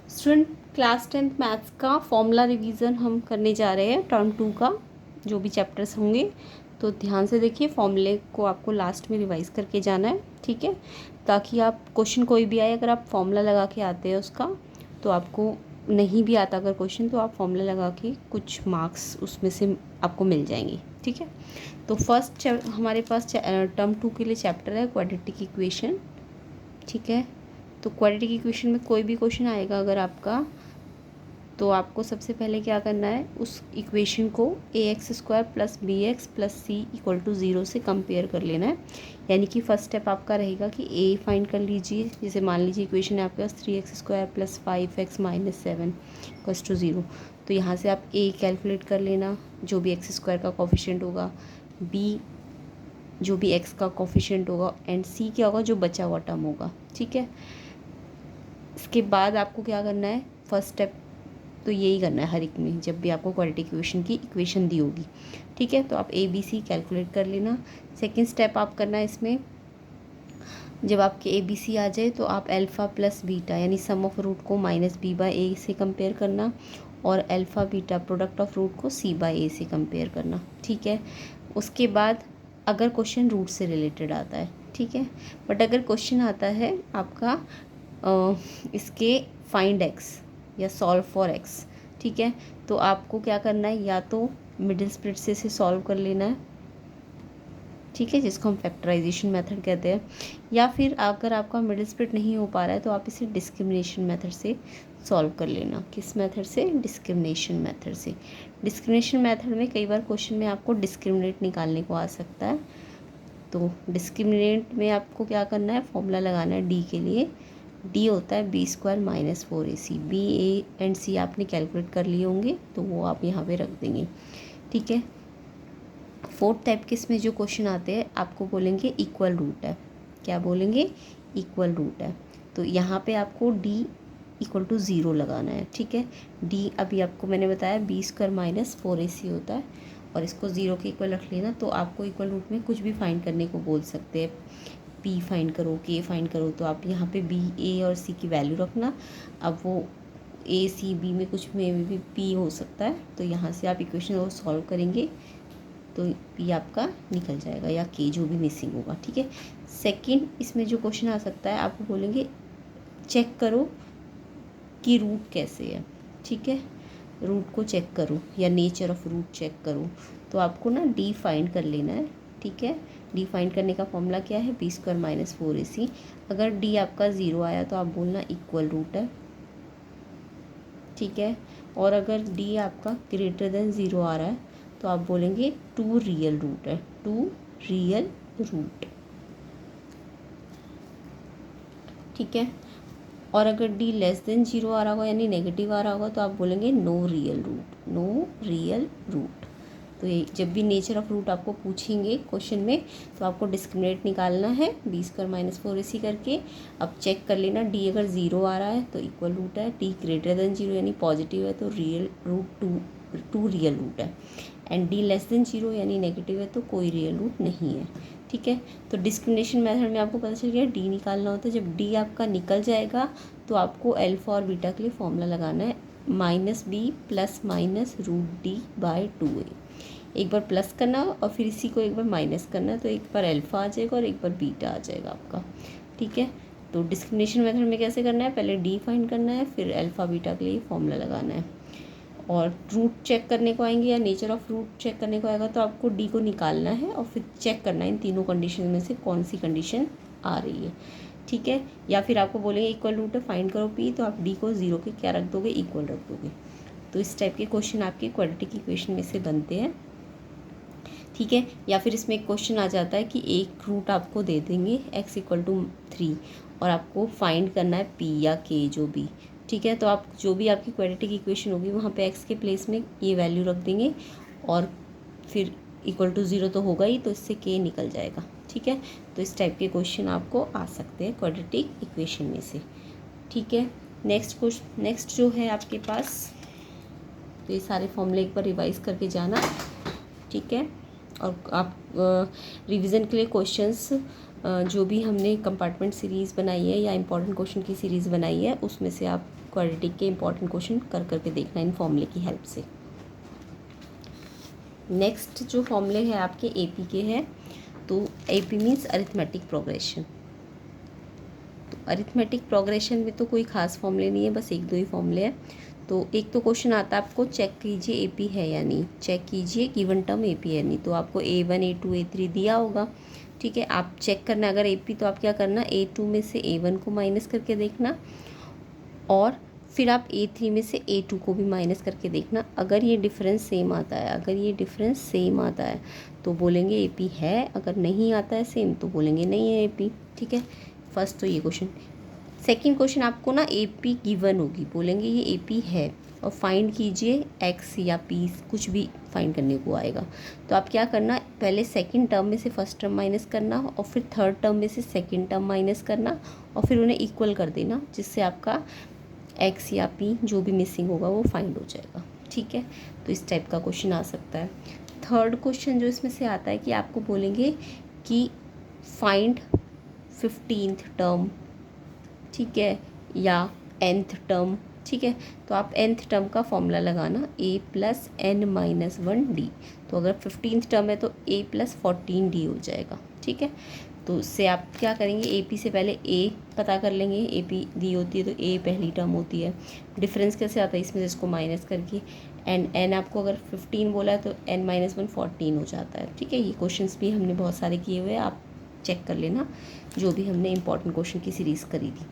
Student, class 10th maths का formula revision हम करने जा रहे हैं टर्म 2 का, जो भी चैप्टर्स होंगे। तो ध्यान से देखिए, फॉर्मूले को आपको लास्ट में रिवाइज करके जाना है, ठीक है, ताकि आप क्वेश्चन कोई भी आए, अगर आप फॉर्मूला लगा के आते हैं उसका, तो आपको नहीं भी आता अगर क्वेश्चन, तो आप फॉर्मूला लगा के कुछ मार्क्स उसमें से आपको मिल जाएंगे, ठीक है। तो फर्स्ट हमारे पास टर्म 2 के लिए चैप्टर है क्वाड्रेटिक इक्वेशन, ठीक है। तो क्वाड्रेटिक इक्वेशन में कोई भी क्वेश्चन आएगा अगर आपका, तो आपको सबसे पहले क्या करना है, उस इक्वेशन को ax² plus bx plus C equal to 0 से कंपेयर कर लेना है। यानी कि फर्स्ट स्टेप आपका रहेगा कि a फाइंड कर लीजिए। जैसे मान लीजिए इक्वेशन है आपके पास 3x² plus 5x minus 7 equals to 0। तो यहाँ से आप a कैलकुलेट कर लेना, जो भी x² का कोफिशिएंट होगा, b जो भी x का कोफिशिएंट होगा, एंड c क्या होगा, जो बचा हुआ टर्म होगा, ठीक है। इसके बाद आपको क्या करना है, फर्स्ट स्टेप तो यही करना है हर एक में, जब भी आपको क्वाड्रेटिक इक्वेशन की इक्वेशन दी होगी, ठीक है। तो आप ए बी सी कैलकुलेट कर लेना। सेकंड स्टेप आप करना है इसमें, जब आपके ए बी सी आ जाए तो आप अल्फ़ा प्लस बीटा यानी सम ऑफ रूट को माइनस बी बाई ए से कंपेयर करना, और alpha beta product of root को सी बाई ए से कंपेयर करना, ठीक है। उसके बाद अगर क्वेश्चन रूट से रिलेटेड आता है, ठीक है, बट अगर क्वेश्चन आता है आपका इसके फाइंड एक्स या सॉल्व फॉर एक्स, ठीक है, तो आपको क्या करना है, या तो मिडिल स्प्लिट से इसे सॉल्व कर लेना है, ठीक है, जिसको हम फैक्टराइजेशन मेथड कहते हैं, या फिर अगर आपका मिडिल स्प्लिट नहीं हो पा रहा है तो आप इसे डिस्क्रिमिनेशन मेथड से सॉल्व कर लेना। किस मेथड से, डिस्क्रिमिनेशन मेथड से। डिस्क्रिमिनेशन मेथड में कई बार क्वेश्चन में आपको डिस्क्रिमिनेट निकालने को आ सकता है, तो डिस्क्रिमिनेट में आपको क्या करना है, फॉर्मूला लगाना है डी के लिए। डी होता है b² minus 4ac। B A and C आपने कैलकुलेट कर लिए होंगे, तो वो आप यहाँ पे रख देंगे, ठीक है। फोर्थ टाइप के इसमें जो क्वेश्चन आते हैं, आपको बोलेंगे इक्वल रूट है। क्या बोलेंगे, इक्वल रूट है। तो यहाँ पे आपको d इक्वल टू 0 लगाना है, ठीक है। d अभी आपको मैंने बताया b² माइनस 4ac होता है, और इसको 0 के इक्वल रख लेना। तो आपको इक्वल रूट में कुछ भी फाइंड करने को बोल सकते हैं, p फाइंड करो, k फाइंड करो, तो आप यहाँ पे b, a और c की वैल्यू रखना। अब वो a c b में कुछ में भी p हो सकता है, तो यहाँ से आप इक्वेशन को सॉल्व करेंगे तो p आपका निकल जाएगा, या k जो भी मिसिंग होगा, ठीक है। सेकंड इसमें जो क्वेश्चन आ सकता है, आपको बोलेंगे चेक करो कि रूट कैसे है, ठीक है, रूट को चेक करो या नेचर ऑफ रूट चेक करो। तो आपको ना डी फाइंड कर लेना है, ठीक है। डी फाइंड करने का फॉर्मूला क्या है, b² माइनस 4ac। अगर डी आपका 0 आया तो आप बोलना इक्वल रूट है, ठीक है। और अगर डी आपका ग्रेटर देन 0 आ रहा है तो आप बोलेंगे 2 रियल रूट है, 2 रियल रूट, ठीक है। और अगर डी लेस देन 0 आ रहा होगा यानी नेगेटिव आ रहा होगा, तो आप बोलेंगे no real root, no real root. तो ये जब भी नेचर ऑफ रूट आपको पूछेंगे क्वेश्चन में, तो आपको डिस्क्रिमिनेट निकालना है b² माइनस 4ac करके। अब चेक कर लेना, डी अगर 0 आ रहा है तो इक्वल रूट है, डी ग्रेटर देन 0 यानी पॉजिटिव है तो रियल रूट 2 रियल रूट है, एंड डी लेस देन 0 यानी नेगेटिव है तो कोई रियल रूट नहीं है, ठीक है। तो डिस्क्रिमिनेशन मेथड में आपको पता चल गया डी निकालना होता है। जब डी आपका निकल जाएगा तो आपको अल्फा और बीटा के लिए फॉर्मूला लगाना है, -b plus minus root D by 2a। एक बार प्लस करना और फिर इसी को एक बार माइनस करना, तो एक बार अल्फ़ा आ जाएगा और एक बार बीटा आ जाएगा आपका, ठीक है। तो डिस्क्रिमिनेशन मेथड में कैसे करना है, पहले डी फाइंड करना है, फिर अल्फ़ा बीटा के लिए फॉर्मूला लगाना है। और रूट चेक करने को आएंगे या नेचर ऑफ रूट चेक करने को आएगा, तो आपको डी को निकालना है और फिर चेक करना है इन तीनों कंडीशन में से कौन सी कंडीशन आ रही है, ठीक है। या फिर आपको बोलेंगे इक्वल रूट है, फाइंड करो पी, तो आप डी को 0 के क्या रख दोगे, इक्वल रख दोगे। तो इस टाइप के क्वेश्चन आपके क्वाड्रेटिक इक्वेशन में से बनते हैं, ठीक है। या फिर इसमें एक क्वेश्चन आ जाता है कि एक रूट आपको दे देंगे x इक्वल टू 3 और आपको फाइंड करना है p या k जो भी, ठीक है। तो आप जो भी आपकी क्वाड्रेटिक इक्वेशन होगी वहाँ पे x के प्लेस में ये वैल्यू रख देंगे, और फिर इक्वल टू 0 तो होगा ही, तो इससे k निकल जाएगा, ठीक है। तो इस टाइप के क्वेश्चन आपको आ सकते हैं क्वाड्रेटिक इक्वेशन में से, ठीक है। नेक्स्ट जो है आपके पास, तो ये सारे फॉर्मूले एक बार रिवाइज करके जाना, ठीक है। और आप रिवीजन के लिए क्वेश्चंस जो भी हमने कंपार्टमेंट सीरीज़ बनाई है या इम्पॉर्टेंट क्वेश्चन की सीरीज़ बनाई है, उसमें से आप क्वाड्रेटिक के इंपॉर्टेंट क्वेश्चन कर करके देखना इन फॉर्मूले की हेल्प से। नेक्स्ट जो फॉर्मूले हैं आपके एपी के हैं, तो एपी मीन्स अरिथमेटिक प्रोग्रेशन। तो अरिथमेटिक प्रोग्रेशन में तो कोई खास फॉर्मूले नहीं है, बस एक दो ही फॉर्मूले हैं। तो एक तो क्वेश्चन आता है आपको, चेक कीजिए एपी है या नहीं, चेक कीजिए गिवन टर्म एपी है नहीं। तो आपको A1 A2 A3 दिया होगा, ठीक है। आप चेक करना अगर एपी, तो आप क्या करना, A2 में से A1 को माइनस करके देखना, और फिर आप A3 में से A2 को भी माइनस करके देखना। अगर ये डिफरेंस सेम आता है, अगर ये डिफरेंस सेम आता है तो बोलेंगे एपी है, अगर नहीं आता है सेम तो बोलेंगे नहीं है एपी, ठीक है। फर्स्ट तो ये क्वेश्चन। सेकंड क्वेश्चन आपको ना एपी गिवन होगी, बोलेंगे ये एपी है और फाइंड कीजिए एक्स या पी, कुछ भी फाइंड करने को आएगा। तो आप क्या करना, पहले सेकंड टर्म में से फर्स्ट टर्म माइनस करना, और फिर थर्ड टर्म में से सेकंड टर्म माइनस करना, और फिर उन्हें इक्वल कर देना, जिससे आपका एक्स या पी जो भी मिसिंग होगा वो फाइंड हो जाएगा, ठीक है। तो इस टाइप का क्वेश्चन आ सकता है। थर्ड क्वेश्चन जो इसमें से आता है कि आपको बोलेंगे कि फाइंड 15th टर्म, ठीक है, या nth टर्म, ठीक है। तो आप nth टर्म का फॉर्मूला लगाना a + n-1d। तो अगर 15th टर्म है तो a + 14d हो जाएगा, ठीक है। तो उससे आप क्या करेंगे, AP से पहले A पता कर लेंगे, AP दी होती है तो A पहली टर्म होती है। डिफरेंस कैसे आता है, इसमें से इसको माइनस करके, एंड n आपको अगर 15 बोला है तो n-1 14 हो जाता है, ठीक है। ये क्वेश्चंस भी हमने बहुत सारे किए हुए हैं, आप चेक कर लेना, जो भी हमने इंपॉर्टेंट क्वेश्चन की सीरीज़ करी थी।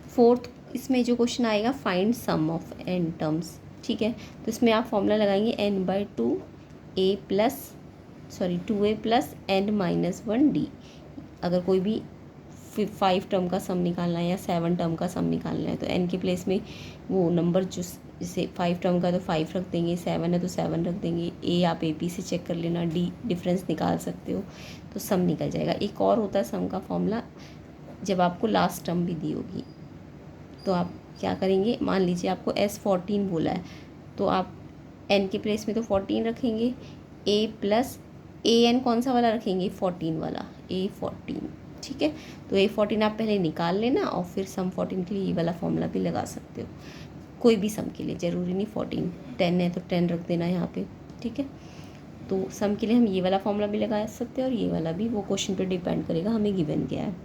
फोर्थ इसमें जो क्वेश्चन आएगा, find sum of n terms, ठीक है। तो इसमें आप फॉर्मूला लगाएंगे n/2 2a + n-1d। अगर कोई भी 5 टर्म का सम निकालना है या 7 टर्म का सम निकालना है तो n के प्लेस में वो नंबर जो, जैसे 5 टर्म का तो 5 रख देंगे, 7 है तो 7 रख देंगे, a आप AP से चेक कर लेना, d डिफरेंस निकाल सकते हो, तो सम निकल जाएगा। एक और होता है सम का फॉर्मूला, जब आपको लास्ट टर्म भी दी होगी तो आप क्या करेंगे, मान लीजिए आपको S14 बोला है तो आप n के प्लेस में तो 14 रखेंगे, a + an कौन सा वाला रखेंगे, 14 वाला, A14, ठीक है। तो A14 आप पहले निकाल लेना, और फिर सम 14 के लिए ये वाला फॉर्मूला भी लगा सकते हो, कोई भी सम के लिए, ज़रूरी नहीं 14, 10 है तो 10 रख देना यहाँ पे, ठीक है। तो सम के लिए हम ये वाला फॉर्मूला भी लगा सकते हैं, और ये वाला भी, वो क्वेश्चन पे डिपेंड करेगा हमें गिवन क्या है।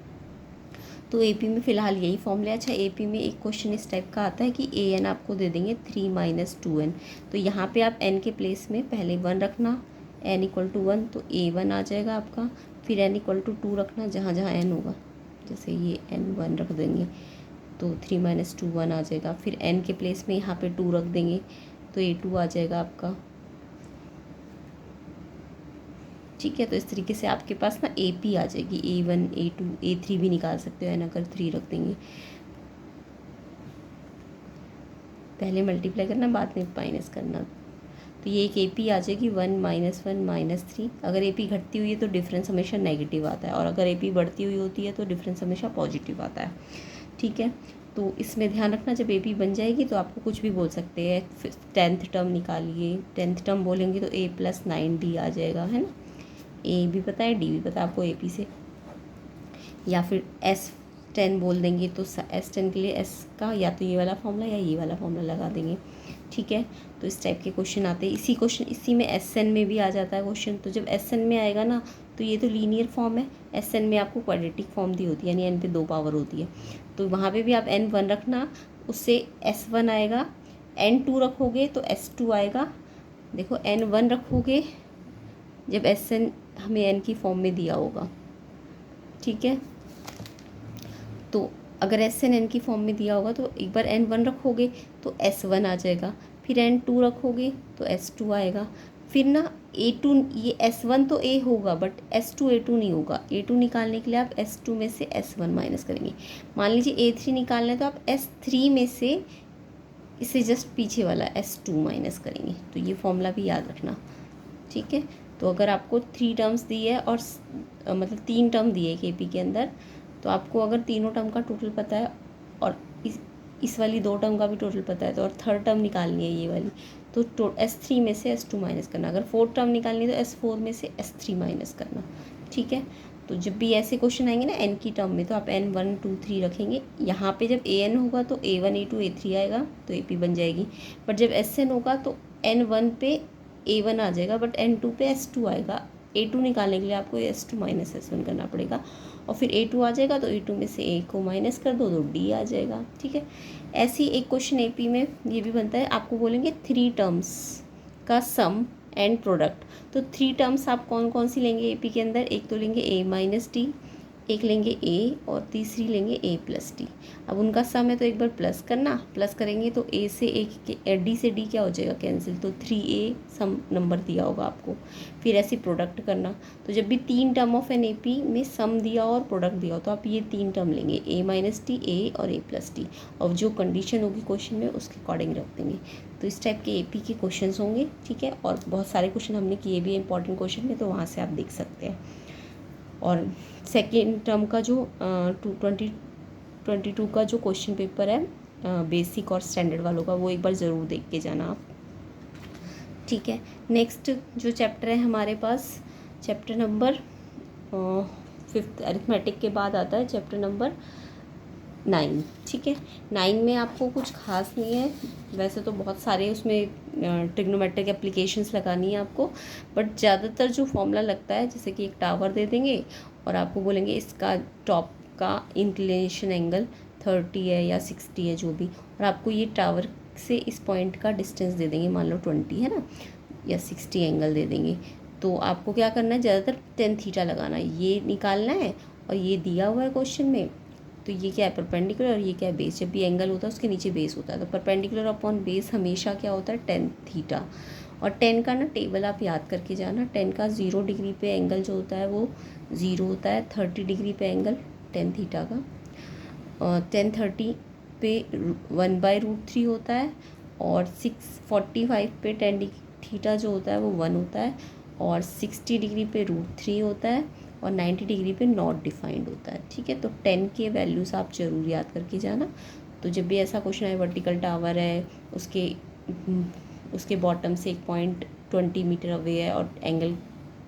तो AP में फ़िलहाल यही फॉर्मूला। अच्छा, AP में एक क्वेश्चन इस टाइप का आता है कि an आपको दे देंगे 3 - 2n। तो यहाँ पे आप n के प्लेस में पहले 1 रखना, n = 1 तो a1 आ जाएगा आपका, फिर n = 2 रखना जहाँ जहाँ n होगा, जैसे ये n1 रख देंगे तो 3 - 2 1 आ जाएगा, फिर n के प्लेस में यहाँ पे 2 रख देंगे तो a2 आ जाएगा आपका, ठीक है। तो इस तरीके से आपके पास ना AP आ जाएगी, A1 A2 A3 भी निकाल सकते हो, n अगर 3 रख देंगे, पहले मल्टीप्लाई करना बाद में माइनस करना। तो ये एक AP आ जाएगी 1 - 1 - 3। अगर AP घटती हुई है तो डिफरेंस हमेशा नेगेटिव आता है, और अगर AP बढ़ती हुई होती है तो डिफरेंस हमेशा पॉजिटिव आता है, ठीक है। तो इसमें ध्यान रखना, जब AP बन जाएगी तो आपको कुछ भी बोल सकते हैं, 10th टर्म निकालिए, 10th टर्म बोलेंगे तो a + 9d आ जाएगा, है ना। A भी पता है, D भी पता है आपको AP से, या फिर S10 बोल देंगे तो S10 के लिए S का या तो ये वाला फॉर्मूला या ये वाला फॉर्मूला लगा देंगे, ठीक है। तो इस टाइप के क्वेश्चन आते हैं। इसी में SN में भी आ जाता है क्वेश्चन। तो जब SN में आएगा ना, तो ये तो लीनियर फॉर्म है, SN में आपको क्वाड्रेटिक फॉर्म दी होती है, यानी n पे 2 पावर होती है। तो वहाँ पे भी आप n1 रखना, उससे S1 आएगा, n2 रखोगे तो S2 आएगा। देखो n1 रखोगे जब SN हमें n की फॉर्म में दिया होगा, ठीक है। तो अगर SN n की फॉर्म में दिया होगा तो एक बार n1 रखोगे तो S1 आ जाएगा, फिर n2 रखोगे तो S2 आएगा, फिर ना A2, ये S1 तो A होगा बट S2 A2 नहीं होगा। A2 निकालने के लिए आप S2 में से S1 माइनस करेंगे। मान लीजिए A3 निकालना है तो आप S3 में से इससे जस्ट पीछे वाला S2 माइनस करेंगे। तो ये फॉर्मूला भी याद रखना, ठीक है। तो अगर आपको 3 टर्म्स दी है और मतलब 3 टर्म दिए KP के अंदर, तो आपको अगर तीनों टर्म का टोटल पता है और इस वाली 2 टर्म का भी टोटल पता है, तो और थर्ड टर्म निकालनी है ये वाली, तो S3 में से S2 माइनस करना। अगर 4th टर्म निकालनी है तो S4 में से S3 माइनस करना, ठीक है। तो जब भी ऐसे क्वेश्चन आएंगे ना एन की टर्म में, तो आप n1 2 3 रखेंगे। यहाँ पे जब an होगा तो a1 a2 a3 आएगा, तो ap बन जाएगी। बट जब sn होगा तो n1 पे a1 आ जाएगा, बट n2 पे s2 आएगा। a2 निकालने के लिए आपको s2 माइनस s1 करना पड़ेगा, और फिर a2 आ जाएगा, तो a2 में से a को माइनस कर दो तो d आ जाएगा। ठीक है, ऐसे ही एक क्वेश्चन AP में ये भी बनता है, आपको बोलेंगे 3 टर्म्स का सम एंड प्रोडक्ट। तो 3 टर्म्स आप कौन कौन सी लेंगे AP के अंदर, एक तो लेंगे a माइनस डी, एक लेंगे a और तीसरी लेंगे a प्लस डी। अब उनका सम है तो एक बार प्लस करना, प्लस करेंगे तो a से d से d क्या हो जाएगा कैंसिल, तो 3a सम नंबर दिया होगा आपको। फिर ऐसे प्रोडक्ट करना, तो जब भी 3 टर्म ऑफ एन AP में सम दिया हो और प्रोडक्ट दिया हो तो आप ये 3 टर्म लेंगे, a माइनस डी, a और a प्लस डी, और जो कंडीशन होगी क्वेश्चन में उसके अकॉर्डिंग रख देंगे। तो इस टाइप के AP के क्वेश्चन होंगे। ठीक है, और बहुत सारे क्वेश्चन हमने किए भी इंपॉर्टेंट क्वेश्चन में, तो वहाँ से आप देख सकते हैं। और सेकेंड टर्म का जो 2022 का जो क्वेश्चन पेपर है बेसिक और स्टैंडर्ड वालों का, वो एक बार ज़रूर देख के जाना आप। ठीक है, नेक्स्ट जो चैप्टर है हमारे पास, चैप्टर नंबर 5th अरिथमेटिक के बाद आता है चैप्टर नंबर 9। ठीक है, 9 में आपको कुछ खास नहीं है, वैसे तो बहुत सारे उसमें ट्रिग्नोमेट्रिक एप्लीकेशंस लगानी है आपको, बट ज़्यादातर जो फॉर्मूला लगता है, जैसे कि एक टावर दे देंगे और आपको बोलेंगे इसका टॉप का इंक्लिनेशन एंगल 30 है या 60 है जो भी, और आपको ये टावर से इस पॉइंट का डिस्टेंस दे देंगे, मान लो 20 है ना, या 60 एंगल दे देंगे। तो आपको क्या करना है, ज़्यादातर tan थीटा लगाना है, ये निकालना है, और ये दिया हुआ है क्वेश्चन में, तो ये क्या है परपेंडिकुलर और ये क्या है बेस। जब भी एंगल होता है उसके नीचे बेस होता है, तो परपेंडिकुलर अपॉन बेस हमेशा क्या होता है tan थीटा। और tan का ना टेबल आप याद करके जाना, tan का 0 डिग्री पे एंगल जो होता है वो 0 होता है, 30 डिग्री पे एंगल tan थीटा का, और tan 30 पे 1/√3 होता है, और 645 पे tan थीटा जो होता है वो 1 होता है, और 60 डिग्री पे √3 होता है, और 90 डिग्री पे नॉट डिफाइंड होता है। ठीक है, तो 10 के वैल्यूज़ आप ज़रूर याद करके जाना। तो जब भी ऐसा क्वेश्चन है, वर्टिकल टावर है, उसके बॉटम से एक पॉइंट 20 मीटर अवे है और एंगल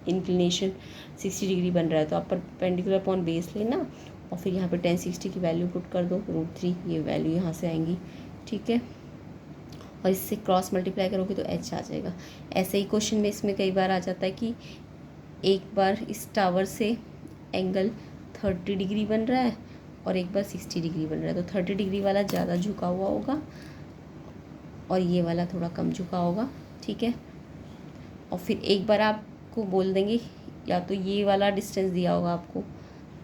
इंक्लिनेशन 60 डिग्री बन रहा है, तो आप परपेंडिकुलर अपॉन बेस लेना, और फिर यहाँ पे tan 60 की वैल्यू पुट कर दो, √3 ये वैल्यू यहाँ से आएंगी। ठीक है, और इससे क्रॉस मल्टीप्लाई करोगे तो h आ जाएगा। ऐसे ही क्वेश्चन में इसमें कई बार आ जाता है कि एक बार इस टावर से एंगल 30 डिग्री बन रहा है और एक बार 60 डिग्री बन रहा है, तो 30 डिग्री वाला ज़्यादा झुका हुआ होगा और ये वाला थोड़ा कम झुका होगा। ठीक है, और फिर एक बार आपको बोल देंगे, या तो ये वाला डिस्टेंस दिया होगा आपको,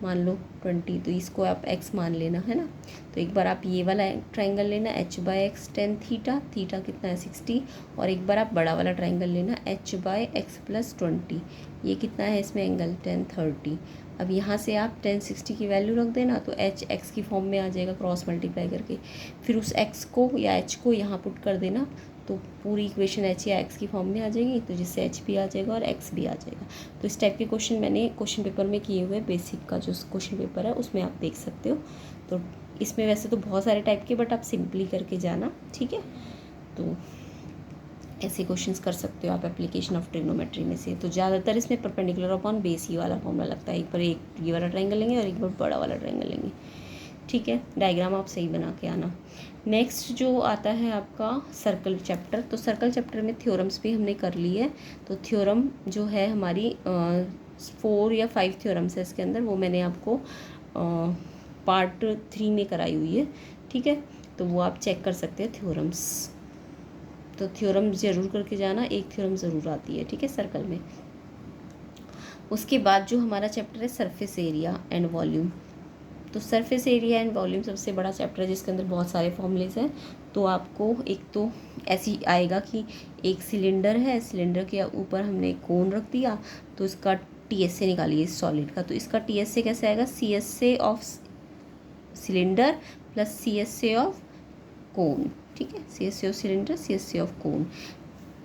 मान लो 20, तो इसको आप x मान लेना है ना, तो एक बार आप ये वाला ट्रायंगल लेना h/x tan थीटा, थीटा कितना है 60, और एक बार आप बड़ा वाला ट्रायंगल लेना h/x + 20, ये कितना है इसमें एंगल tan 30। अब यहाँ से आप tan 60 की वैल्यू रख देना, तो h x की फॉर्म में आ जाएगा क्रॉस मल्टीप्लाई करके, फिर उस x को या h को यहाँ पुट कर देना, तो पूरी इक्वेशन h या x की फॉर्म में आ जाएगी, तो जिससे h भी आ जाएगा और x भी आ जाएगा। तो इस टाइप के क्वेश्चन मैंने क्वेश्चन पेपर में किए हुए, बेसिक का जो क्वेश्चन पेपर है उसमें आप देख सकते हो। तो इसमें वैसे तो बहुत सारे टाइप के, बट आप सिंपली करके जाना। ठीक है, तो ऐसे क्वेश्चंस कर सकते हो आप एप्लीकेशन ऑफ ट्रिग्नोमेट्री में से। तो ज़्यादातर इसमें परपेंडिकुलर अपॉन बेस ही वाला फॉर्मूला लगता है, एक बार एक ये वाला ट्रायंगल लेंगे और एक बार बड़ा वाला ट्रायंगल लेंगे। ठीक है, डायग्राम आप सही बना के आना। नेक्स्ट जो आता है आपका सर्कल चैप्टर, तो सर्कल चैप्टर में थ्योरम्स भी हमने कर ली है। तो थ्योरम जो है हमारी 4 या 5 थ्योरम्स है इसके अंदर, वो मैंने आपको पार्ट 3 में कराई हुई है। ठीक है, तो वो आप चेक कर सकते हैं थ्योरम्स। तो थ्योरम ज़रूर करके जाना, एक थ्योरम ज़रूर आती है। ठीक है, सर्कल में। उसके बाद जो हमारा चैप्टर है सरफेस एरिया एंड वॉल्यूम, तो सरफेस एरिया एंड वॉल्यूम सबसे बड़ा चैप्टर है जिसके अंदर बहुत सारे फॉर्मूलेज हैं। तो आपको एक तो ऐसी आएगा कि एक सिलेंडर है, सिलेंडर के ऊपर हमने कोन रख दिया, तो इसका TSA निकालिए सॉलिड का, तो इसका TSA कैसे आएगा, CSA of cylinder plus CSA of cone. ठीक है, CSA of cylinder, CSA of cone.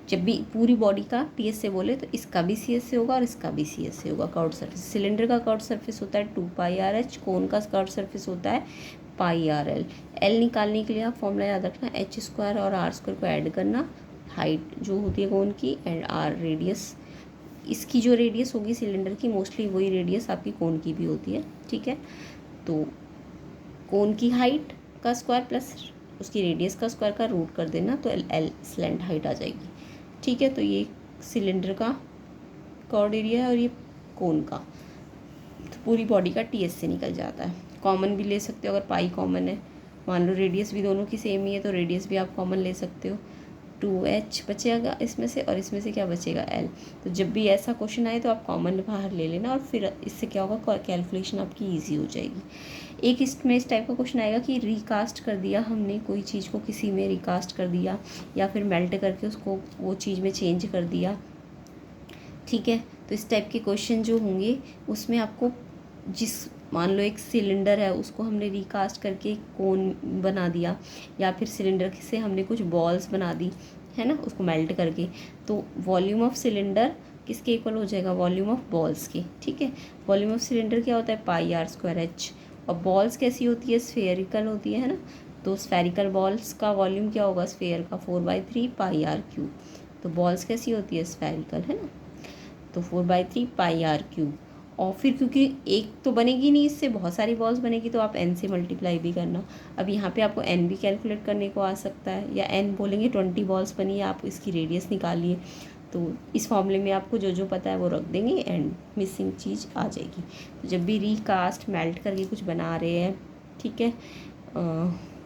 जब भी पूरी बॉडी का TSA बोले तो इसका भी CSA होगा और इसका भी CSA होगा। कर्व्ड सरफेस, सिलेंडर का कर्व्ड सरफेस होता है 2πRh, कोन का कर्व्ड सरफेस होता है πRL। L निकालने के लिए आप फॉर्मूला याद रखना, h² और r² को ऐड करना, हाइट जो होती है कोन की, एंड r रेडियस, इसकी जो रेडियस होगी सिलेंडर की, मोस्टली वही रेडियस आपकी कोन की भी होती है, ठीक है। तो कोन की हाइट का स्क्वायर प्लस उसकी रेडियस का स्क्वायर का रूट कर देना, तो एल स्लैंट हाइट आ जाएगी, ठीक है। तो ये सिलेंडर का कॉर्ड एरिया है और ये कोन का, तो पूरी बॉडी का टी एस से निकल जाता है। कॉमन भी ले सकते हो अगर पाई कॉमन है, मान लो रेडियस भी दोनों की सेम ही है तो रेडियस भी आप कॉमन ले सकते हो। 2h बचेगा इसमें से, और इसमें से क्या बचेगा, l। तो जब भी ऐसा क्वेश्चन आए तो आप कॉमन बाहर ले लेना, और फिर इससे क्या होगा, कैलकुलेशन आपकी ईजी हो जाएगी। एक इसमें इस टाइप का क्वेश्चन आएगा कि रिकास्ट कर दिया हमने, कोई चीज़ को किसी में रिकास्ट कर दिया या फिर मेल्ट करके उसको वो चीज़ में चेंज कर दिया, ठीक है। तो इस टाइप के क्वेश्चन जो होंगे उसमें आपको मान लो एक सिलेंडर है उसको हमने रिकास्ट करके कोन बना दिया, या फिर सिलेंडर से हमने कुछ बॉल्स बना दी है ना उसको मेल्ट करके, तो वॉल्यूम ऑफ सिलेंडर किसके इक्वल हो जाएगा, वॉल्यूम ऑफ बॉल्स के, ठीक है। वॉल्यूम ऑफ सिलेंडर क्या होता है, पाई आर स्क्वायर एच, और बॉल्स कैसी होती है, स्फेरिकल होती है ना। तो स्फेरिकल बॉल्स का वॉल्यूम क्या होगा, स्फेयर का 4/3 पाई आर क्यूब। तो बॉल्स कैसी होती है, स्फेरिकल, है ना। तो 4/3 पाई आर क्यूब, और फिर क्योंकि एक तो बनेगी नहीं, इससे बहुत सारी बॉल्स बनेगी तो आप n से मल्टीप्लाई भी करना। अब यहाँ पे आपको n भी कैलकुलेट करने को आ सकता है, या n बोलेंगे 20 बॉल्स बनी है, आप इसकी रेडियस निकालिए। तो इस फॉर्मूले में आपको जो जो पता है वो रख देंगे एंड मिसिंग चीज़ आ जाएगी। तो जब भी रिकास्ट मेल्ट करके कुछ बना रहे हैं, ठीक है,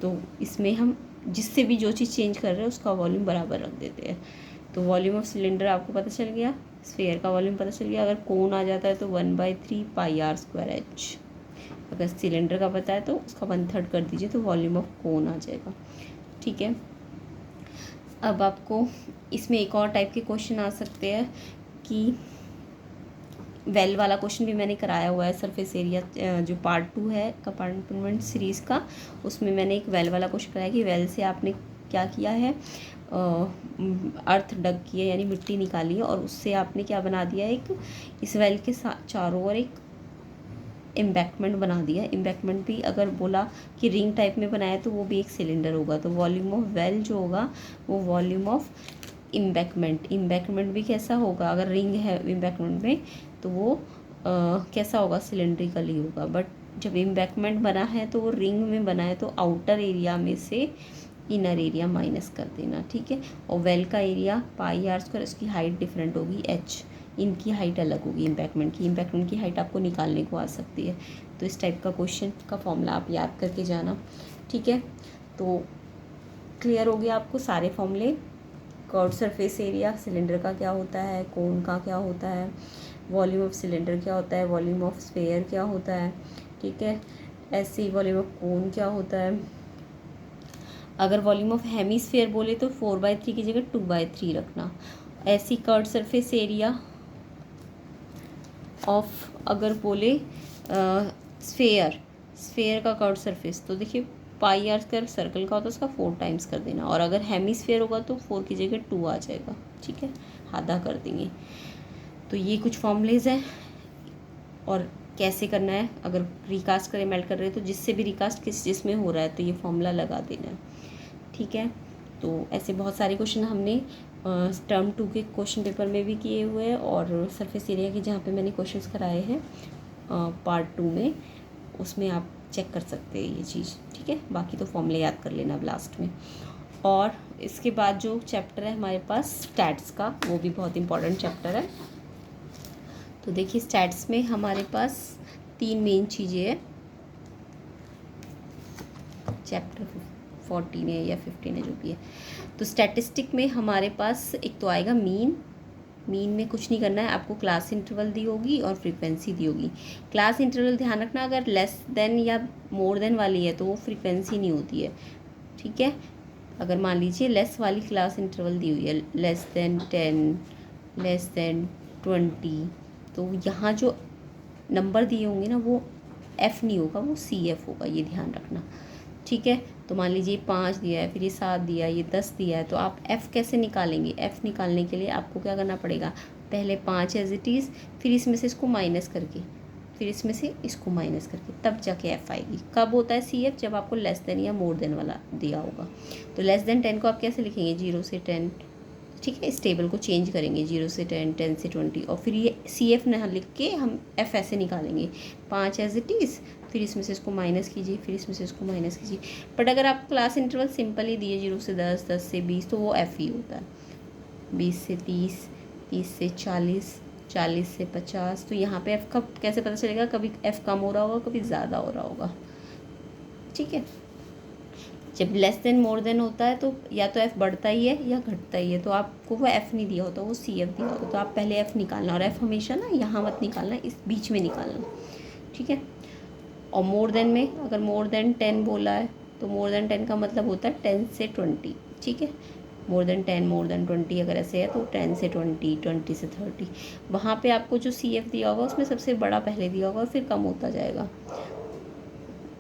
तो इसमें हम जिससे भी जो चीज़ चेंज कर रहे हैं उसका वॉल्यूम बराबर रख देते हैं। तो वॉल्यूम ऑफ सिलेंडर आपको पता चल गया, स्फेयर का वॉल्यूम पता चल गया। अगर कोन आ जाता है तो 1/3 पाई आर स्क्वायर एच। अगर सिलेंडर का पता है तो उसका 1/3 कर दीजिए तो वॉल्यूम ऑफ कोन आ जाएगा, ठीक है। अब आपको इसमें एक और टाइप के क्वेश्चन आ सकते हैं कि वेल वाला क्वेश्चन भी मैंने कराया हुआ है, सरफेस एरिया जो पार्ट 2 है कंपार्टमेंट सीरीज़ का, उसमें मैंने एक वेल वाला क्वेश्चन कराया कि वेल से आपने क्या किया है, अर्थ डग की है, यानी मिट्टी निकाली है, और उससे आपने क्या बना दिया, एक इस वेल के चारों ओर एक एम्बैकमेंट बना दिया। एम्बैकमेंट भी अगर बोला कि रिंग टाइप में बनाया तो वो भी एक सिलेंडर होगा। तो वॉल्यूम ऑफ वेल जो होगा वो वॉल्यूम ऑफ इम्बैकमेंट भी कैसा होगा, अगर रिंग है इम्बैकमेंट में तो वो कैसा होगा, सिलेंड्रिकल ही होगा। बट जब इम्बैकमेंट बना है तो वो रिंग में बना है, तो आउटर एरिया में से इनर एरिया माइनस कर देना, ठीक है। और वेल का एरिया पाई आर स्क्वायर, उसकी हाइट डिफरेंट होगी h, इनकी हाइट अलग होगी इम्बैकमेंट की हाइट आपको निकालने को आ सकती है। तो इस टाइप का क्वेश्चन का फॉर्मूला आप याद करके जाना, ठीक है। तो क्लियर हो गया आपको सारे फॉर्मूले, कर्व्ड सरफेस एरिया सिलेंडर का क्या होता है, कोन का क्या होता है, वॉल्यूम ऑफ सिलेंडर क्या होता है, वॉल्यूम ऑफ स्फेयर क्या होता है, ठीक है। ऐसे ही वॉल्यूम ऑफ कोन क्या होता है। अगर वॉल्यूम ऑफ हेमीस्फेयर बोले तो 4/3 की जगह 2/3 रखना। ऐसी कर्व्ड सरफेस एरिया ऑफ अगर बोले स्फेयर का कर्व्ड सरफेस, तो देखिए पाई आर स्क्वायर सर्कल का होता है उसका 4 टाइम्स कर देना, और अगर हेमीस्फेयर होगा तो 4 की जगह 2 आ जाएगा, ठीक है, आधा कर देंगे। तो ये कुछ फॉर्मूलेज हैं, और कैसे करना है, अगर रिकास्ट करें मेल्ट कर रहे हैं तो जिससे भी रिकास्ट जिसमें हो रहा है तो ये फॉर्मूला लगा देना है, ठीक है। तो ऐसे बहुत सारे क्वेश्चन हमने टर्म 2 के क्वेश्चन पेपर में भी किए हुए हैं, और सरफेस एरिया के जहाँ पे मैंने क्वेश्चंस कराए हैं पार्ट 2 में, उसमें आप चेक कर सकते हैं ये चीज़, ठीक है। बाकी तो फॉर्मूले याद कर लेना अब लास्ट में। और इसके बाद जो चैप्टर है हमारे पास स्टैट्स का, वो भी बहुत इंपॉर्टेंट चैप्टर है। तो देखिए स्टैट्स में हमारे पास 3 मेन चीज़ें हैं, चैप्टर 14 है या 15 है जो भी है। तो स्टैटिस्टिक में हमारे पास एक तो आएगा मीन में कुछ नहीं करना है आपको, क्लास इंटरवल दी होगी और फ्रीक्वेंसी दी होगी। क्लास इंटरवल ध्यान रखना, अगर लेस देन या मोर देन वाली है तो वो फ्रीक्वेंसी नहीं होती है, ठीक है। अगर मान लीजिए लेस वाली क्लास इंटरवल दी हुई है, लेस देन 10, लेस देन 20, तो यहाँ जो नंबर दिए होंगे ना वो f नहीं होगा, वो CF होगा, ये ध्यान रखना, ठीक है। तो मान लीजिए 5 दिया है, फिर ये 7 दिया है, ये 10 दिया है, तो आप f कैसे निकालेंगे। f निकालने के लिए आपको क्या करना पड़ेगा, पहले 5 एज इट इज़, फिर इसमें से इसको माइनस करके, फिर इसमें से इसको माइनस करके, तब जाके f आएगी। कब होता है CF, जब आपको लेस देन या मोर देन वाला दिया होगा। तो लेस देन 10 को आप कैसे लिखेंगे, 0 से 10, ठीक है। इस टेबल को चेंज करेंगे 0 से 10, 10 से 20, और फिर ये CF ना लिख के हम F ऐसे निकालेंगे 5 एज इट इज़, फिर इसमें से इसको माइनस कीजिए, फिर इसमें से इसको माइनस कीजिए। बट अगर आप क्लास इंटरवल सिंपल ही दिए 0 से 10, 10 से 20, तो वो F ही होता है। 20 से 30, 30 से 40, 40 से 50। तो यहाँ पे F का कैसे पता चलेगा? कभी F कम हो रहा होगा, कभी ज़्यादा हो रहा होगा। ठीक है। जब लेस देन मोर देन होता है तो या तो F बढ़ता ही है या घटता ही है, तो आपको वो F नहीं दिया होता, वो CF दिया होता, तो आप पहले F निकालना, और F हमेशा ना यहाँ मत निकालना, इस बीच में निकालना। ठीक है। और मोर देन में अगर मोर देन 10 बोला है तो मोर देन 10 का मतलब होता है 10 से 20। ठीक है। मोर देन 10, मोर देन 20 अगर ऐसे है तो 10 से 20, 20 से 30। वहाँ पे आपको जो CF दिया होगा उसमें सबसे बड़ा पहले दिया होगा, फिर कम होता जाएगा।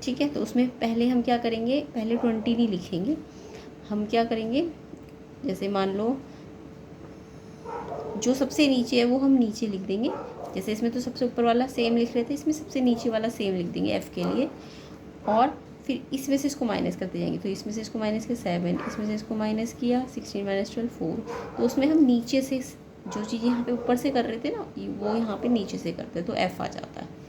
ठीक है। तो उसमें पहले हम क्या करेंगे, पहले 20 नहीं लिखेंगे, हम क्या करेंगे, जैसे मान लो जो सबसे नीचे है वो हम नीचे लिख देंगे। जैसे इसमें तो सबसे ऊपर वाला सेम लिख रहे थे, इसमें सबसे नीचे वाला सेम लिख देंगे F के लिए, और फिर इसमें से इसको माइनस करते जाएंगे। तो इसमें से इसको माइनस किया 7, इसमें से इसको माइनस किया 16 माइनस 12 4। तो उसमें हम नीचे से जो चीज़ यहाँ पे ऊपर से कर रहे थे ना, वो यहाँ पे नीचे से करते, तो F आ जाता है।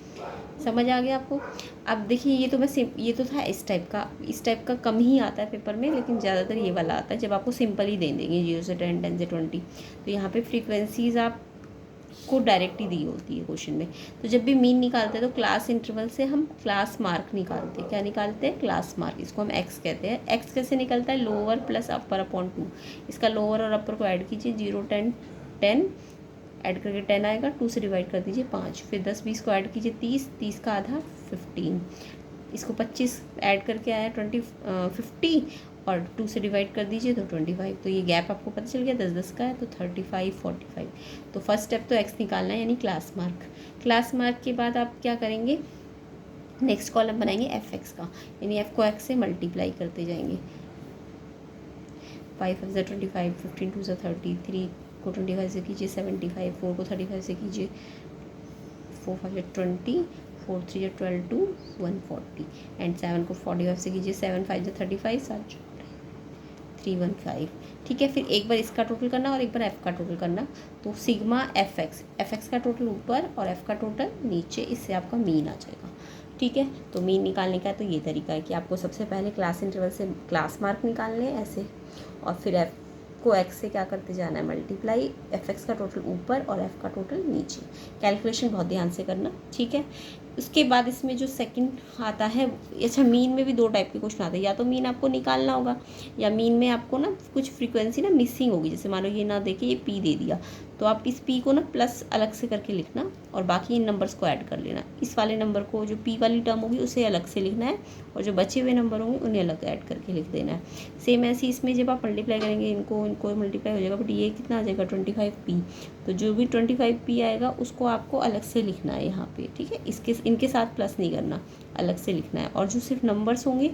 समझ आ गया आपको? अब देखिए ये तो ये तो था इस टाइप का कम ही आता है पेपर में, लेकिन ज़्यादातर ये वाला आता है जब आपको सिंपल ही दे देंगे 0 से 10, 10 से 20। तो यहाँ पे फ्रीक्वेंसीज आपको डायरेक्ट ही दी होती है क्वेश्चन में। तो जब भी मीन निकालते हैं तो क्लास इंटरवल से हम क्लास मार्क निकालते हैं। क्या निकालते हैं? Class mark. इसको हम एक्स कहते हैं। एक्स कैसे निकलता है? लोअर प्लस अपर अपॉन 2। इसका लोअर और अपर को ऐड कीजिए, 0, 10, 10 ऐड करके 10 आएगा, 2 से डिवाइड कर दीजिए 5, फिर 10, 20 को ऐड कीजिए 30, 30 का आधा 15, इसको 25 ऐड करके आया 50, और 2 से डिवाइड कर दीजिए तो 25। तो ये गैप आपको पता चल गया 10, 10 का है, तो 35, 45। तो फर्स्ट स्टेप तो एक्स निकालना है, यानी क्लास मार्क। क्लास मार्क के बाद आप क्या करेंगे, नेक्स्ट कॉलम बनाएंगे एफ एक्स का, यानी एफ को एक्स से मल्टीप्लाई करते जाएंगे। 5 5 25, 15 2 30, 3 को 25 से कीजिए 75, 4 को 35 से कीजिए 4 5 20, 4 3 12 2 140, एंड 7 को 45 से कीजिए 7 5 35, 7 315। ठीक है। फिर एक बार इसका टोटल करना और एक बार एफ़ का टोटल करना। तो सिग्मा एफ एक्स का टोटल ऊपर और एफ़ का टोटल नीचे, इससे आपका मीन आ जाएगा। ठीक है। तो मीन निकालने का तो ये तरीका है कि आपको सबसे पहले क्लास इंटरवल से क्लास मार्क निकालने हैं ऐसे, और फिर एफ को एक्स से क्या करते जाना है, मल्टीप्लाई, एफ एक्स का टोटल ऊपर और एफ का टोटल नीचे। कैलकुलेशन बहुत ध्यान से करना। ठीक है। उसके बाद इसमें जो सेकंड आता है, अच्छा मीन में भी दो टाइप के क्वेश्चन आते हैं, या तो मीन आपको निकालना होगा, या मीन में आपको ना कुछ फ्रीक्वेंसी ना मिसिंग होगी। जैसे मान लो ये ना देके ये पी दे दिया, तो आप इस पी को ना प्लस अलग से करके लिखना, और बाकी इन नंबर्स को ऐड कर लेना। इस वाले नंबर को, जो पी वाली टर्म होगी उसे अलग से लिखना है, और जो बचे हुए नंबर होंगे उन्हें अलग ऐड करके लिख देना है। सेम ऐसे इसमें जब आप मल्टीप्लाई करेंगे, इनको मल्टीप्लाई हो जाएगा, बट ये कितना आ जाएगा 25p। तो जो भी 25p आएगा उसको आपको अलग से लिखना है यहाँ पे। ठीक है। इनके साथ प्लस नहीं करना, अलग से लिखना है, और जो सिर्फ नंबर्स होंगे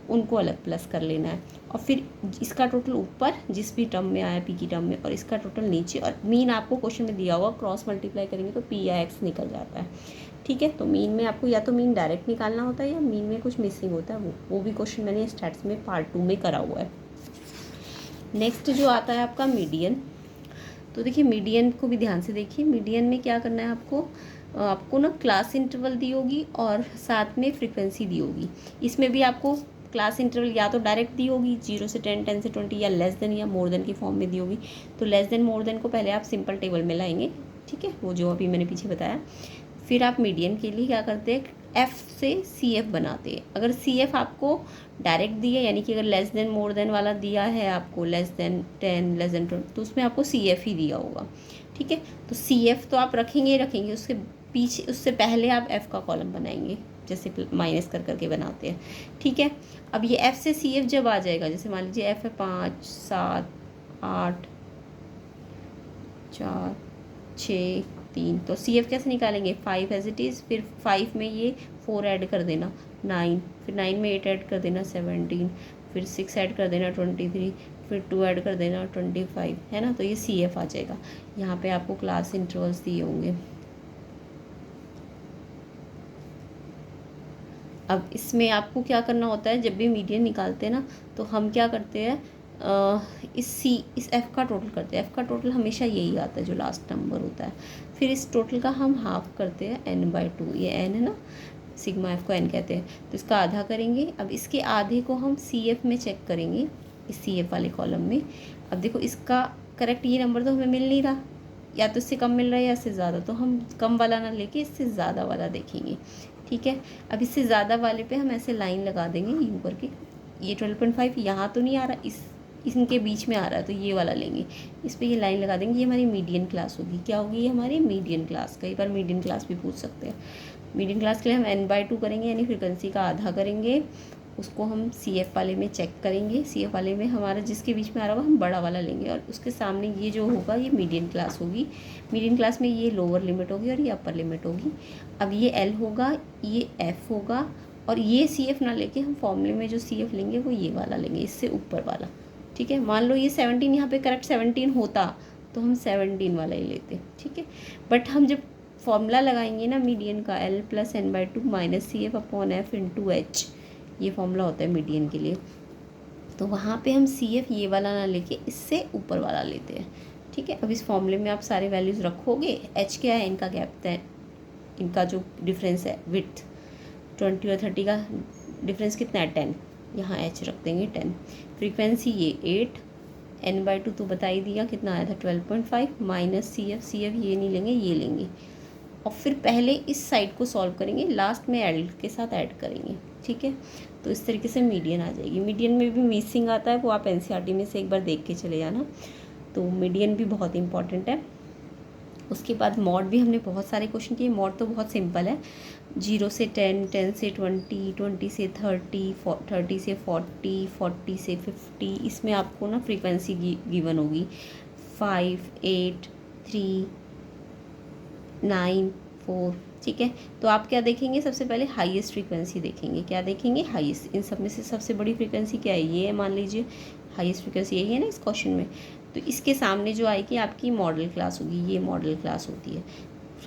उनको अलग प्लस कर लेना है। और फिर इसका टोटल ऊपर जिस भी टर्म में आया पी की टर्म में, और इसका टोटल नीचे, और मीन आपको क्वेश्चन में दिया हुआ क्रॉस मल्टीप्लाई करेंगे तो पी या एक्स निकल जाता है। ठीक है। तो मीन में आपको या तो मीन डायरेक्ट निकालना होता है, या मीन में कुछ मिसिंग होता है, वो भी क्वेश्चन मैंने स्टैट्स में पार्ट 2 में करा हुआ है। नेक्स्ट जो आता है आपका मीडियन। तो देखिए मीडियन को भी ध्यान से देखिए। मीडियन में क्या करना है आपको ना क्लास इंटरवल दी होगी और साथ में फ्रीक्वेंसी दी होगी। इसमें भी आपको क्लास इंटरवल या तो डायरेक्ट दी होगी 0 से 10, 10 से 20, या लेस देन या मोर देन की फॉर्म में दी होगी। तो लेस देन मोर देन को पहले आप सिंपल टेबल में लाएंगे। ठीक है। वो जो अभी मैंने पीछे बताया। फिर आप मीडियन के लिए क्या करते हैं, एफ से सी एफ बनाते हैं। अगर सी एफ आपको डायरेक्ट दिया, यानी कि अगर लेस देन मोर देन वाला दिया है आपको, लेस देन 10, लेस देन 20, तो उसमें आपको सी एफ ही दिया होगा। ठीक है। तो सी एफ तो आप रखेंगे, उसके पीछे, उससे पहले आप एफ़ का कॉलम बनाएंगे, जैसे माइनस कर करके बनाते हैं। ठीक है। अब ये एफ़ से सी एफ जब आ जाएगा, जैसे मान लीजिए एफ़ है 5 7 8 4 6 3, तो सी एफ कैसे निकालेंगे, 5 एज इट इज़, फिर 5 में ये 4 ऐड कर देना 9, फिर 9 में 8 ऐड कर देना 17, फिर 6 ऐड कर देना 23, फिर 2 ऐड कर देना 25, है ना। तो ये सी एफ आ जाएगा। यहाँ पे आपको क्लास इंटरवल्स दिए होंगे। अब इसमें आपको क्या करना होता है, जब भी मीडियन निकालते हैं ना, तो हम क्या करते हैं, इस एफ़ का टोटल करते हैं। एफ़ का टोटल हमेशा यही आता है जो लास्ट नंबर होता है। फिर इस टोटल का हम हाफ करते हैं n/2, ये n है ना, सिग्मा एफ़ को n कहते हैं, तो इसका आधा करेंगे। अब इसके आधे को हम सी एफ़ में चेक करेंगे, इस सी एफ़ वाले कॉलम में। अब देखो इसका करेक्ट ये नंबर तो हमें मिल नहीं रहा, या तो इससे कम मिल रहा है या इससे ज़्यादा, तो हम कम वाला ना लेके इससे ज़्यादा वाला देखेंगे, ठीक है। अब इससे ज़्यादा वाले पे हम ऐसे लाइन लगा देंगे यूँ करके, ये 12.5 यहाँ तो नहीं आ रहा, इनके बीच में आ रहा है, तो ये वाला लेंगे, इस पर ये लाइन लगा देंगे। ये हमारी मीडियन क्लास होगी। क्या होगी ये हमारी मीडियन क्लास। कई बार मीडियन क्लास भी पूछ सकते हैं। मीडियन क्लास के लिए हम n/2 करेंगे, यानी फ्रिक्वेंसी का आधा करेंगे। उसको हम सी एफ़ वाले में चेक करेंगे। सी एफ़ वाले में हमारा जिसके बीच में आ रहा होगा हम बड़ा वाला लेंगे, और उसके सामने ये जो होगा ये मीडियन क्लास होगी। मीडियन क्लास में ये लोअर लिमिट होगी और ये अपर लिमिट होगी। अब ये एल होगा, ये एफ़ होगा, और ये सी एफ़ ना लेके हम फॉर्मूले में जो सी एफ़ लेंगे वो ये वाला लेंगे, इससे ऊपर वाला, ठीक है। मान लो ये 17 यहाँ पे करेक्ट 17 होता तो हम 17 वाला ही लेते, ठीक है। बट हम जब फॉर्मूला लगाएंगे ना मीडियन का, L + n/2 - CF/F × H, ये फॉर्मूला होता है मीडियन के लिए, तो वहाँ पे हम CF ये वाला ना लेके इससे ऊपर वाला लेते हैं, ठीक है। अब इस फॉर्मूले में आप सारे वैल्यूज़ रखोगे। H क्या है, इनका गैप है, इनका जो डिफरेंस है विड्थ 20 और 30 का डिफरेंस कितना है 10, यहाँ H रख देंगे 10। फ्रीक्वेंसी ये 8, n/2 तो बता ही दिया कितना आया था 12.5 माइनस CF ये नहीं लेंगे, ये लेंगे। और फिर पहले इस साइड को सॉल्व करेंगे, लास्ट में L के साथ ऐड करेंगे, ठीक है। तो इस तरीके से मीडियन आ जाएगी। मीडियन में भी मिसिंग आता है, वो आप NCERT में से एक बार देख के चले जाना। तो मीडियन भी बहुत इंपॉर्टेंट है। उसके बाद मॉड भी हमने बहुत सारे क्वेश्चन किए। मॉड तो बहुत सिंपल है, 0 से 10, 10 से 20, 20 से 30, 30 से 40, 40 से 50। इसमें आपको ना फ्रीक्वेंसी गिवन होगी 5, 8, 3, 9, 4, ठीक है। तो आप क्या देखेंगे, सबसे पहले हाईएस्ट फ्रीक्वेंसी देखेंगे। क्या देखेंगे, हाईएस्ट। इन सब में से सबसे बड़ी फ्रीक्वेंसी क्या है, ये है, मान लीजिए हाईएस्ट फ्रीक्वेंसी यही है ना इस क्वेश्चन में। तो इसके सामने जो आएगी आपकी मॉडल क्लास होगी, ये मॉडल क्लास होती है।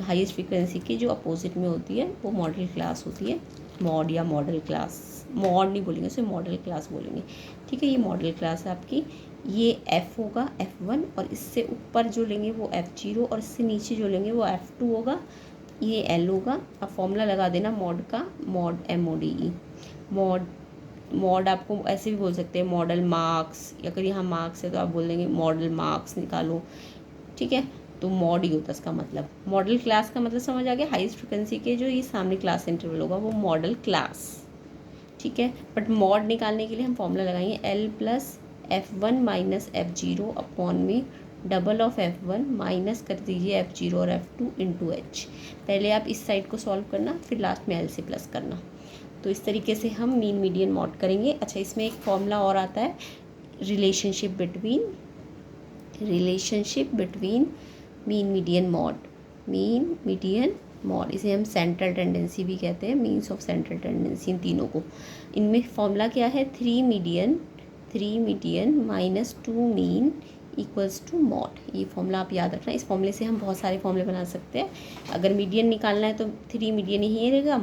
हाईएस्ट फ्रीक्वेंसी की जो अपोजिट में होती है वो मॉडल क्लास होती है। मॉड या मॉडल क्लास, मॉड नहीं बोलेंगे उसे, मॉडल क्लास बोलेंगे, ठीक है। ये मॉडल क्लास है आपकी। ये F होगा F1, और इससे ऊपर जो लेंगे वो F0, और इससे नीचे जो लेंगे वो F2 होगा। ये L होगा। अब फॉर्मूला लगा देना मॉड का, मॉड MODE। मॉड आपको ऐसे भी बोल सकते हैं, मॉडल मार्क्स, या अगर यहाँ मार्क्स है तो आप बोल देंगे मॉडल मार्क्स निकालो, ठीक है। तो मॉड ही होता है इसका मतलब। मॉडल क्लास का मतलब समझ आ गया, हाईएस्ट फ्रिक्वेंसी के जो ये सामने क्लास इंटरवल होगा वो मॉडल क्लास, ठीक है। बट मॉड निकालने के लिए हम फॉर्मूला लगाएंगे L + F1 - F0 में डबल ऑफ F1 माइनस कर दीजिए F0 और F2 × H। पहले आप इस साइड को सॉल्व करना, फिर लास्ट में L से प्लस करना। तो इस तरीके से हम मीन मीडियन मॉड करेंगे। अच्छा, इसमें एक फॉर्मूला और आता है, relationship between mean median mod. इसे हम सेंट्रल टेंडेंसी भी कहते हैं, मीन्स ऑफ सेंट्रल टेंडेंसी, इन तीनों को। इनमें फॉर्मूला क्या है, 3 मीडियन - 2 मीन = मॉड। ये फॉर्मूला आप याद रखना। इस फॉर्मूले से हम बहुत सारे फॉर्मूले बना सकते हैं। अगर मीडियन निकालना है तो 3 मीडियन ही रहेगा,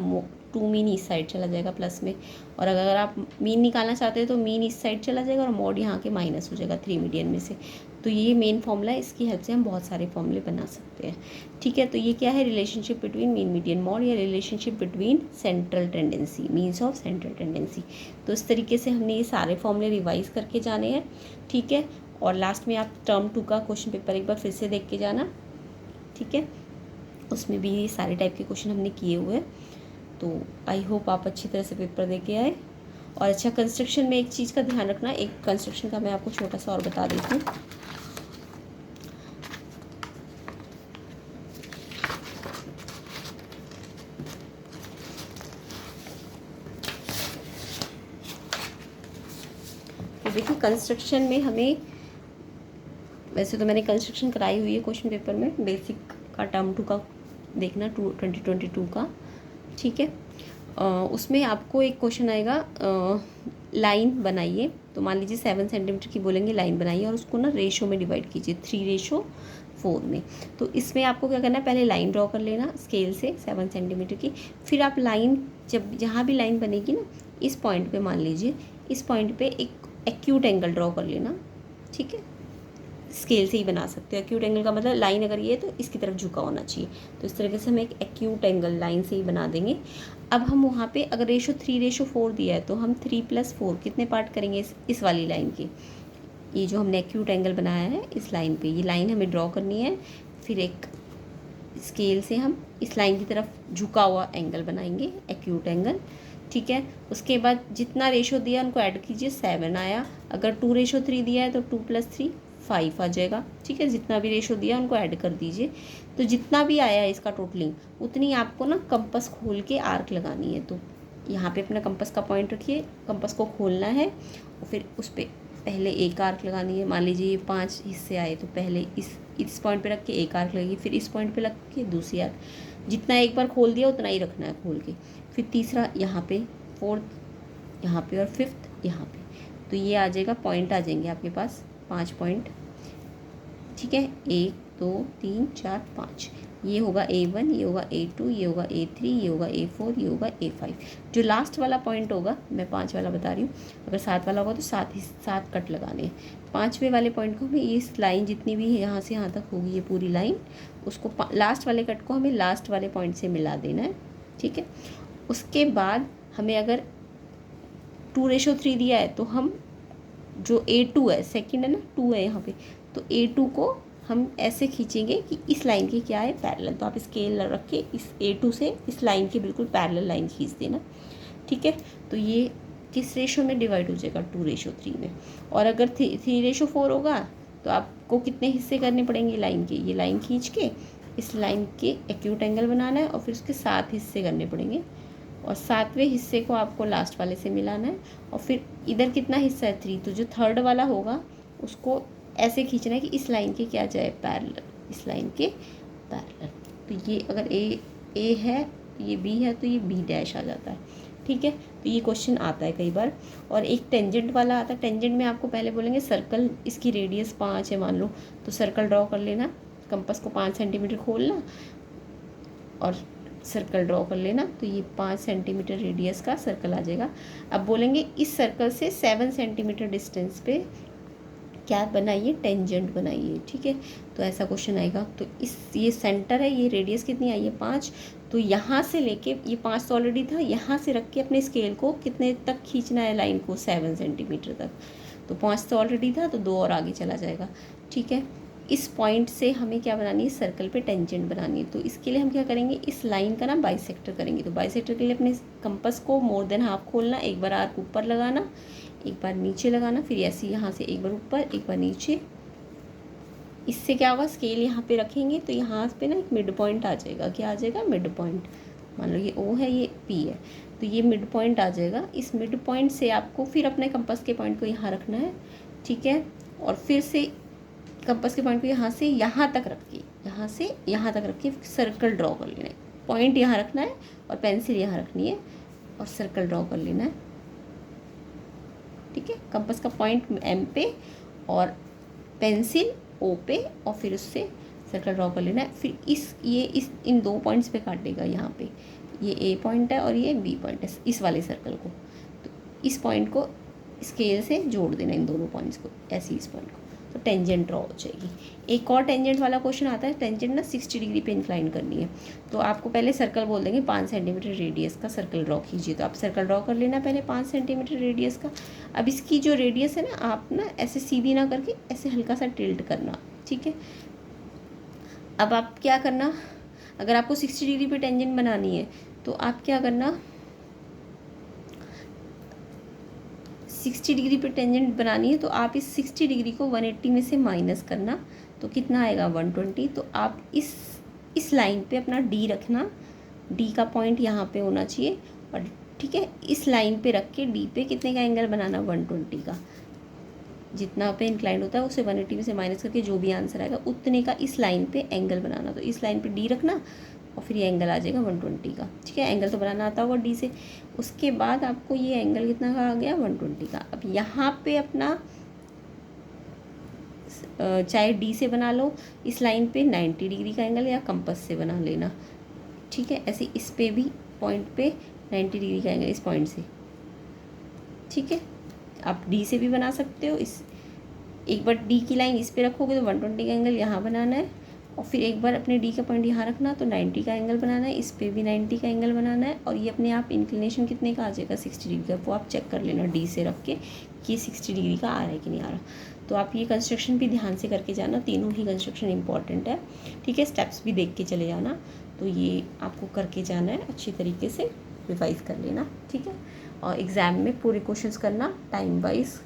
2 मीन इस साइड चला जाएगा प्लस में, और अगर आप मीन निकालना चाहते हो तो मीन इस साइड चला जाएगा और मॉड यहाँ के माइनस हो जाएगा 3 मीडियन में से। तो ये मेन फॉर्मूला है, इसकी हेल्प से हम बहुत सारे फॉर्मूले बना सकते हैं, ठीक है। तो ये क्या है, relationship between mean median mode, या relationship between central tendency, means of central tendency. तो इस तरीके से हमने ये सारे फॉर्मूले रिवाइज करके जाने हैं, ठीक है। और लास्ट में आप टर्म 2 का क्वेश्चन पेपर एक बार फिर से देख के जाना, ठीक है। उसमें भी ये सारे टाइप के क्वेश्चन हमने किए हुए हैं। तो आई होप आप अच्छी तरह से पेपर दे के आए। और अच्छा, कंस्ट्रक्शन में एक चीज़ का ध्यान रखना, एक कंस्ट्रक्शन का मैं आपको छोटा सा और बता देती हूँ। तो देखिए, कंस्ट्रक्शन में हमें, वैसे तो मैंने कंस्ट्रक्शन कराई हुई है क्वेश्चन पेपर में, बेसिक का टर्म 2 का देखना, 2022 का, ठीक है। उसमें आपको एक क्वेश्चन आएगा, लाइन बनाइए। तो मान लीजिए 7 सेंटीमीटर की बोलेंगे लाइन बनाइए, और उसको ना रेशो में डिवाइड कीजिए, 3:4 में। तो इसमें आपको क्या करना है, पहले लाइन ड्रॉ कर लेना स्केल से 7 सेंटीमीटर की। फिर आप लाइन, जब जहाँ भी लाइन बनेगी ना, इस पॉइंट पे मान लीजिए, इस पॉइंट पे एक एक्यूट एंगल ड्रॉ कर लेना, ठीक है। स्केल से ही बना सकते हो। एक्यूट एंगल का मतलब लाइन अगर ये है तो इसकी तरफ झुका होना चाहिए, तो इस तरीके से हम एक एक्यूट एंगल लाइन से ही बना देंगे। अब हम वहाँ पे अगर रेशो 3:4 दिया है तो हम 3+4 कितने पार्ट करेंगे इस वाली लाइन के, ये जो हमने एक्यूट एंगल बनाया है इस लाइन पे, ये लाइन हमें ड्रॉ करनी है। फिर एक स्केल से हम इस लाइन की तरफ झुका हुआ एंगल बनाएंगे, एक्यूट एंगल, ठीक है। उसके बाद जितना रेशो दिया उनको ऐड कीजिए, 7 आया। अगर 2:3 दिया है तो 2+3 5 आ जाएगा, ठीक है। जितना भी रेशो दिया उनको ऐड कर दीजिए। तो जितना भी आया है इसका टोटलिंग, उतनी आपको ना कंपास खोल के आर्क लगानी है। तो यहाँ पे अपना कंपास का पॉइंट रखिए, कंपास को खोलना है और फिर उस पर पहले एक आर्क लगानी है। मान लीजिए ये 5 हिस्से आए तो पहले इस पॉइंट पे रख के एक आर्क लगेगी, फिर इस पॉइंट पे रख के दूसरी आर्क। जितना एक बार खोल दिया उतना ही रखना है खोल के। फिर तीसरा यहाँ पे, फोर्थ यहाँ पे और फिफ्थ यहाँ पे। तो ये आ जाएगा, पॉइंट आ जाएंगे आपके पास 5 पॉइंट, ठीक है। 1 2 3 4 5, ये होगा A1, ये होगा A2, ये होगा A3, ये होगा A4, ये होगा A5। जो लास्ट वाला पॉइंट होगा, मैं 5 वाला बता रही हूँ, अगर 7 वाला होगा तो 7 कट लगाने हैं। 5वें वाले पॉइंट को हमें इस लाइन जितनी भी यहाँ से यहाँ तक होगी ये पूरी लाइन, उसको लास्ट वाले कट को हमें लास्ट वाले पॉइंट से मिला देना है, ठीक है। उसके बाद हमें अगर 2:3 दिया है तो हम जो A2 है, सेकेंड है ना, 2 है यहाँ पे, तो A2 को हम ऐसे खींचेंगे कि इस लाइन के क्या है, पैरेलल। तो आप स्केल रख के इस A2 से इस लाइन के बिल्कुल पैरेलल लाइन खींच देना, ठीक है। तो ये किस रेशो में डिवाइड हो जाएगा, 2:3 में। और अगर 3:4 होगा तो आपको कितने हिस्से करने पड़ेंगे लाइन के, ये लाइन खींच के इस लाइन के एक्यूट एंगल बनाना है और फिर उसके 7 हिस्से करने पड़ेंगे, और 7वें हिस्से को आपको लास्ट वाले से मिलाना है। और फिर इधर कितना हिस्सा है, 3, तो जो थर्ड वाला होगा उसको ऐसे खींचना है कि इस लाइन के क्या जाए, पैरेलल, इस लाइन के पैरेलल। तो ये अगर ए है, ये बी है, तो ये B' आ जाता है, ठीक है। तो ये क्वेश्चन आता है कई बार। और एक टेंजेंट वाला आता है, टेंजेंट में आपको पहले बोलेंगे सर्कल, इसकी रेडियस 5 है मान लो, तो सर्कल ड्रॉ कर लेना, कंपास को 5 सेंटीमीटर खोलना और सर्कल ड्रॉ कर लेना। तो ये 5 सेंटीमीटर रेडियस का सर्कल आ जाएगा। अब बोलेंगे इस सर्कल से 7 सेंटीमीटर डिस्टेंस पे क्या बनाइए, टेंजेंट बनाइए, ठीक है। तो ऐसा क्वेश्चन आएगा। तो ये सेंटर है, ये रेडियस कितनी आई है, 5। तो यहाँ से लेके, ये 5 तो ऑलरेडी था, यहाँ से रख के अपने स्केल को कितने तक खींचना है लाइन को, 7 सेंटीमीटर तक। तो 5 तो ऑलरेडी था, तो 2 और आगे चला जाएगा, ठीक है। इस पॉइंट से हमें क्या बनानी है, सर्कल पे टेंजेंट बनानी है। तो इसके लिए हम क्या करेंगे, इस लाइन का ना बाइसेक्टर करेंगे। तो बाइसेक्टर के लिए अपने कंपास को मोर देन हाफ खोलना, एक बार आर्क ऊपर लगाना, एक बार नीचे लगाना, फिर ऐसे यहाँ से एक बार ऊपर एक बार नीचे। इससे क्या होगा, स्केल यहाँ पे रखेंगे तो यहाँ पे ना एक मिड पॉइंट आ जाएगा। क्या आ जाएगा, मिड पॉइंट। मान लो ये O है, ये P है, तो ये मिड पॉइंट आ जाएगा। इस मिड पॉइंट से आपको फिर अपने कंपास के पॉइंट को यहाँ रखना है, ठीक है। और फिर से कंपास के पॉइंट को यहाँ से यहाँ तक रख के, यहाँ से यहाँ तक रख के सर्कल ड्रॉ कर लेना है। पॉइंट यहाँ रखना है और पेंसिल यहाँ रखनी है और सर्कल ड्रॉ कर लेना है, ठीक है। कंपास का पॉइंट M पे और पेंसिल O पे, और फिर उससे सर्कल ड्रॉ कर लेना है। फिर इन 2 पॉइंट्स पे काटेगा, यहाँ पे ये A पॉइंट है और ये B पॉइंट है, इस वाले सर्कल को। तो इस पॉइंट को स्केल से जोड़ देना, इन दोनों पॉइंट्स को ऐसे, इस पॉइंट को, तो टेंजेंट ड्रॉ हो जाएगी। एक और टेंजेंट वाला क्वेश्चन आता है, टेंजेंट ना 60 डिग्री पे इंक्लाइन करनी है। तो आपको पहले सर्कल बोल देंगे, 5 सेंटीमीटर रेडियस का सर्कल ड्रॉ कीजिए। तो आप सर्कल ड्रॉ कर लेना पहले 5 सेंटीमीटर रेडियस का। अब इसकी जो रेडियस है ना, आप ना ऐसे सीधी ना करके ऐसे हल्का सा टिल्ट करना, ठीक है। अब आप क्या करना, अगर आपको 60 डिग्री पे टेंजेंट बनानी है तो आप क्या करना, 60 डिग्री पे टेंजेंट बनानी है तो आप इस 60 डिग्री को 180 में से माइनस करना, तो कितना आएगा, 120। तो आप इस लाइन पे अपना D रखना, D का पॉइंट यहाँ पे होना चाहिए, और ठीक है, इस लाइन पे रख के D पे कितने का एंगल बनाना, 120 का। जितना पे इंक्लाइंड होता है उसे 180 में से माइनस करके जो भी आंसर आएगा उतने का इस लाइन पे एंगल बनाना। तो इस लाइन पे D रखना और फिर ये एंगल आ जाएगा 120 का, ठीक है। एंगल तो बनाना आता होगा D से। उसके बाद आपको ये एंगल कितना का आ गया, 120 का। अब यहाँ पे अपना चाहे D से बना लो, इस लाइन पे 90 डिग्री का एंगल, या कंपास से बना लेना, ठीक है। ऐसे इस पे भी पॉइंट पे 90 डिग्री का एंगल इस पॉइंट से, ठीक है। आप डी से भी बना सकते हो। इस एक बार डी की लाइन इस पे रखोगे तो 120 का एंगल यहाँ बनाना है, और फिर एक बार अपने डी का पॉइंट यहाँ रखना तो 90 का एंगल बनाना है, इस पे भी 90 का एंगल बनाना है। और ये अपने आप इंक्लिनेशन कितने का आ जाएगा, 60 डिग्री का, वो आप चेक कर लेना डी से रख के कि 60 डिग्री का आ रहा है कि नहीं आ रहा। तो आप ये कंस्ट्रक्शन भी ध्यान से करके जाना, तीनों ही कंस्ट्रक्शन इंपॉर्टेंट है, ठीक है। स्टेप्स भी देख के चले जाना, तो ये आपको करके जाना है, अच्छी तरीके से रिवाइज कर लेना, ठीक है। और एग्ज़ाम में पूरे क्वेश्चंस करना टाइम वाइज